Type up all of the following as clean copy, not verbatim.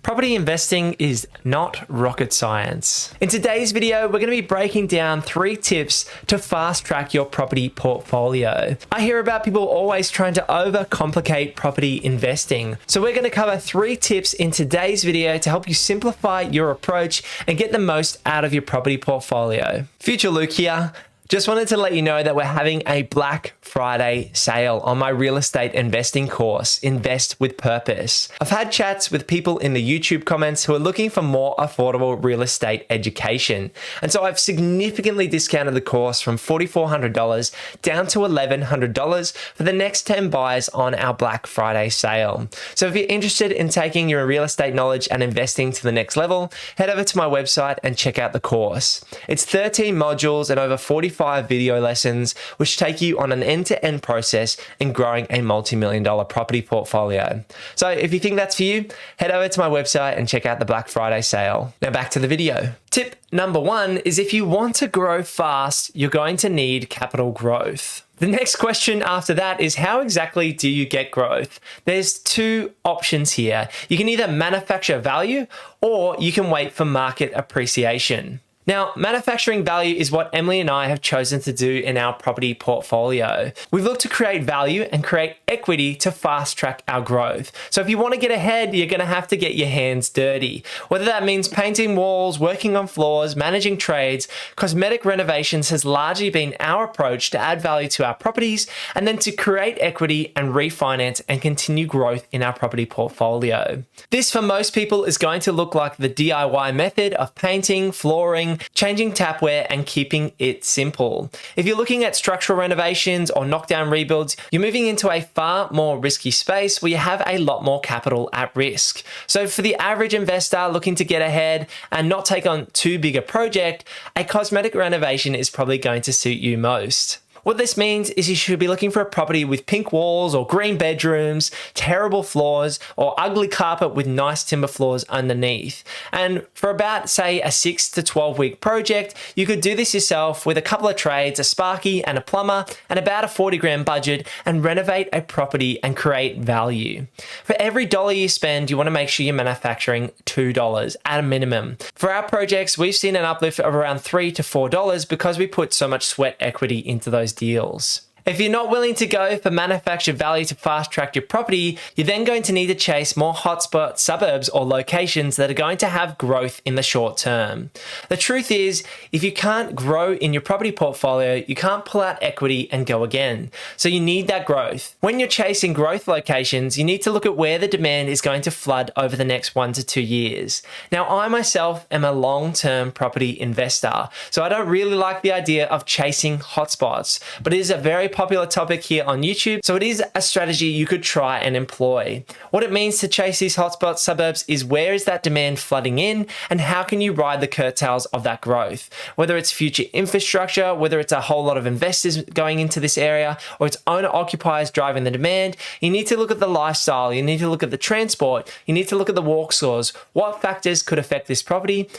Property investing is not rocket science. In today's video, we're going to be breaking down 3 tips to fast track your property portfolio. I hear about people always trying to overcomplicate property investing. So we're going to cover 3 tips in today's video to help you simplify your approach and get the most out of your property portfolio. Future Luke here. Just wanted to let you know that we're having a Black Friday sale on my real estate investing course, Invest with Purpose. I've had chats with people in the YouTube comments who are looking for more affordable real estate education. And so I've significantly discounted the course from $4,400 down to $1,100 for the next 10 buyers on our Black Friday sale. So if you're interested in taking your real estate knowledge and investing to the next level, head over to my website and check out the course. It's 13 modules and over 45 video lessons, which take you on an end-to-end process in growing a multi-million-dollar property portfolio. So if you think that's for you, head over to my website and check out the Black Friday sale. Now back to the video. Tip number 1 is if you want to grow fast, you're going to need capital growth. The next question after that is how exactly do you get growth? There's 2 options here. You can either manufacture value or you can wait for market appreciation. Now, manufacturing value is what Emily and I have chosen to do in our property portfolio. We've looked to create value and create equity to fast track our growth. So if you want to get ahead, you're going to have to get your hands dirty. Whether that means painting walls, working on floors, managing trades, cosmetic renovations has largely been our approach to add value to our properties and then to create equity and refinance and continue growth in our property portfolio. This for most people is going to look like the DIY method of painting, flooring, changing tapware and keeping it simple. If you're looking at structural renovations or knockdown rebuilds, you're moving into a far more risky space where you have a lot more capital at risk. So for the average investor looking to get ahead and not take on too big a project, a cosmetic renovation is probably going to suit you most. What this means is you should be looking for a property with pink walls or green bedrooms, terrible floors, or ugly carpet with nice timber floors underneath. And for about, say, a 6 to 12 week project, you could do this yourself with a couple of trades, a sparky and a plumber, and about a 40 grand budget and renovate a property and create value. For every dollar you spend, you want to make sure you're manufacturing $2 at a minimum. For our projects, we've seen an uplift of around $3 to $4 because we put so much sweat equity into those deals. If you're not willing to go for manufactured value to fast track your property, you're then going to need to chase more hotspot suburbs or locations that are going to have growth in the short term. The truth is, if you can't grow in your property portfolio, you can't pull out equity and go again. So you need that growth. When you're chasing growth locations, you need to look at where the demand is going to flood over the next 1 to 2 years. Now, I myself am a long-term property investor, so I don't really like the idea of chasing hotspots, but it is a very popular topic here on YouTube, so it is a strategy you could try and employ. What it means to chase these hotspot suburbs is where is that demand flooding in and how can you ride the curtails of that growth? Whether it's future infrastructure, whether it's a whole lot of investors going into this area, or it's owner occupiers driving the demand, you need to look at the lifestyle, you need to look at the transport, you need to look at the walk scores. What factors could affect this property?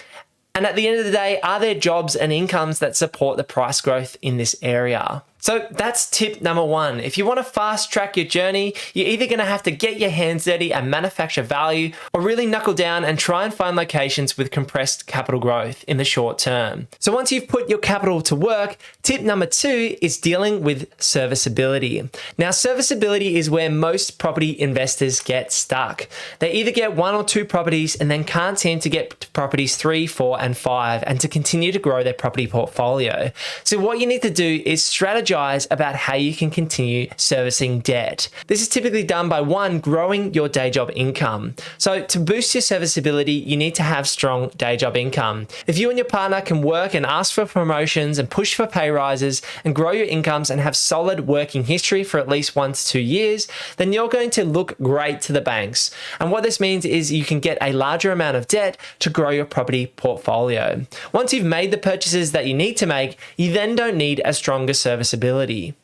And at the end of the day, are there jobs and incomes that support the price growth in this area? So that's tip number 1. If you want to fast track your journey, you're either going to have to get your hands dirty and manufacture value or really knuckle down and try and find locations with compressed capital growth in the short term. So once you've put your capital to work, tip number 2 is dealing with serviceability. Now, serviceability is where most property investors get stuck. They either get 1 or 2 properties and then can't seem to get to properties 3, 4, and 5 and to continue to grow their property portfolio. So what you need to do is strategize about how you can continue servicing debt. This is typically done by 1, growing your day job income. So to boost your serviceability, you need to have strong day job income. If you and your partner can work and ask for promotions and push for pay rises and grow your incomes and have solid working history for at least 1 to 2 years, then you're going to look great to the banks. And what this means is you can get a larger amount of debt to grow your property portfolio. Once you've made the purchases that you need to make, you then don't need a stronger serviceability.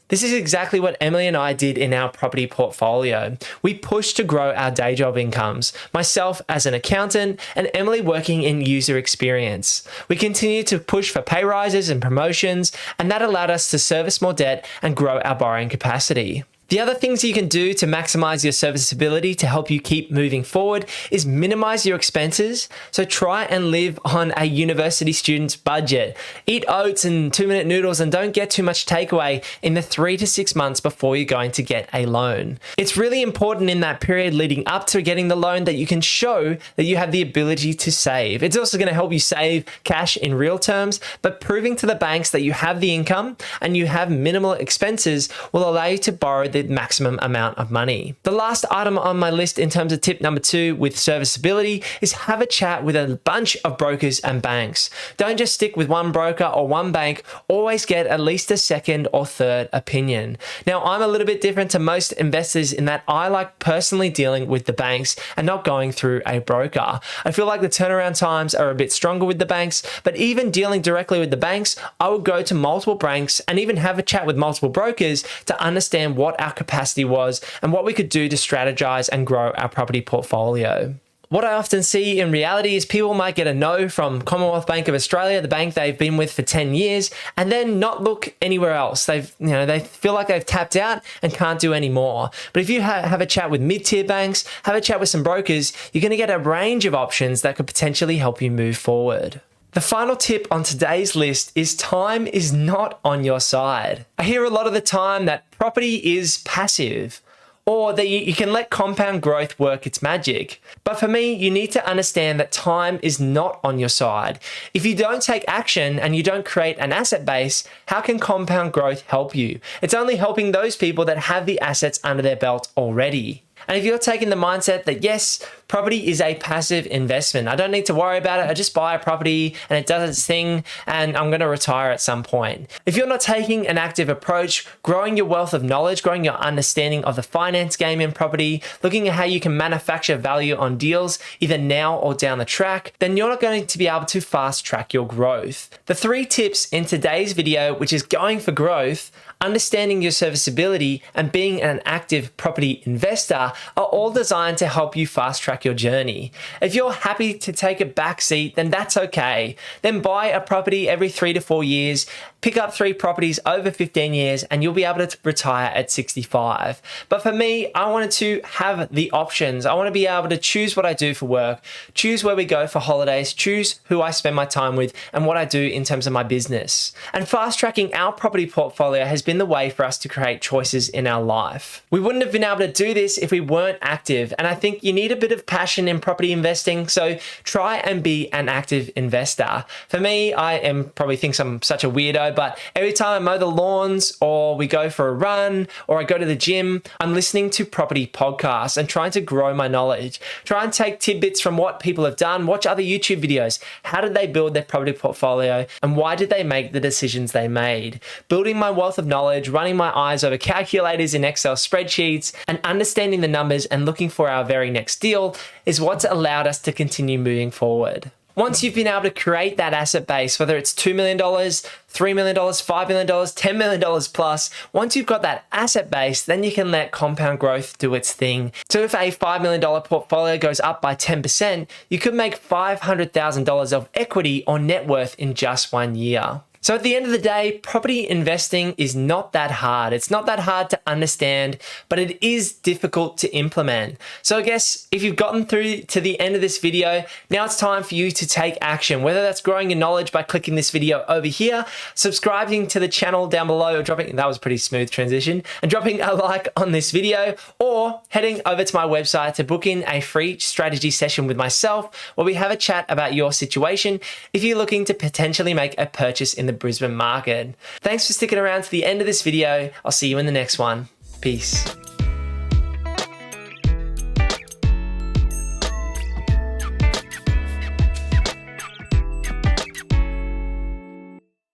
This is exactly what Emily and I did in our property portfolio. We pushed to grow our day job incomes, myself as an accountant and Emily working in user experience. We continued to push for pay rises and promotions, and that allowed us to service more debt and grow our borrowing capacity. The other things you can do to maximize your serviceability to help you keep moving forward is minimize your expenses. So try and live on a university student's budget. Eat oats and 2-minute noodles and don't get too much takeaway in the 3 to 6 months before you're going to get a loan. It's really important in that period leading up to getting the loan that you can show that you have the ability to save. It's also going to help you save cash in real terms, but proving to the banks that you have the income and you have minimal expenses will allow you to borrow the maximum amount of money. The last item on my list in terms of tip number 2 with serviceability is have a chat with a bunch of brokers and banks. Don't just stick with one broker or one bank, always get at least a second or third opinion. Now, I'm a little bit different to most investors in that I like personally dealing with the banks and not going through a broker. I feel like the turnaround times are a bit stronger with the banks, but even dealing directly with the banks, I would go to multiple banks and even have a chat with multiple brokers to understand what our capacity was and what we could do to strategize and grow our property portfolio. What I often see in reality is people might get a no from Commonwealth Bank of Australia, the bank they've been with for 10 years, and then not look anywhere else. They feel like they've tapped out and can't do any more. But if you have a chat with mid-tier banks, have a chat with some brokers, you're going to get a range of options that could potentially help you move forward. The final tip on today's list is time is not on your side. I hear a lot of the time that property is passive, or that you can let compound growth work its magic. But for me, you need to understand that time is not on your side. If you don't take action and you don't create an asset base, how can compound growth help you? It's only helping those people that have the assets under their belt already. And if you're taking the mindset that yes, property is a passive investment, I don't need to worry about it, I just buy a property and it does its thing and I'm going to retire at some point. If you're not taking an active approach, growing your wealth of knowledge, growing your understanding of the finance game in property, looking at how you can manufacture value on deals either now or down the track, then you're not going to be able to fast track your growth. The 3 tips in today's video, which is going for growth, understanding your serviceability, and being an active property investor are all designed to help you fast track your journey. If you're happy to take a back seat, then that's okay. Then buy a property every 3 to 4 years, pick up 3 properties over 15 years, and you'll be able to retire at 65. But for me, I wanted to have the options. I want to be able to choose what I do for work, choose where we go for holidays, choose who I spend my time with, and what I do in terms of my business. And fast tracking our property portfolio has been the way for us to create choices in our life. We wouldn't have been able to do this if we weren't active, and I think you need a bit of passion in property investing, so try and be an active investor. For me, probably thinks I'm such a weirdo, but every time I mow the lawns or we go for a run or I go to the gym, I'm listening to property podcasts and trying to grow my knowledge. Try and take tidbits from what people have done, watch other YouTube videos. How did they build their property portfolio and why did they make the decisions they made? Building my wealth of knowledge, running my eyes over calculators in Excel spreadsheets, and understanding the numbers and looking for our very next deal is what's allowed us to continue moving forward. Once you've been able to create that asset base, whether it's $2 million, $3 million, $5 million, $10 million plus, once you've got that asset base, then you can let compound growth do its thing. So if a $5 million portfolio goes up by 10%, you could make $500,000 of equity or net worth in just 1 year. So at the end of the day, property investing is not that hard. It's not that hard to understand, but it is difficult to implement. So I guess if you've gotten through to the end of this video, now it's time for you to take action, whether that's growing your knowledge by clicking this video over here, subscribing to the channel down below, or that was a pretty smooth transition, and dropping a like on this video, or heading over to my website to book in a free strategy session with myself where we have a chat about your situation if you're looking to potentially make a purchase in the Brisbane market. Thanks for sticking around to the end of this video. I'll see you in the next one. Peace.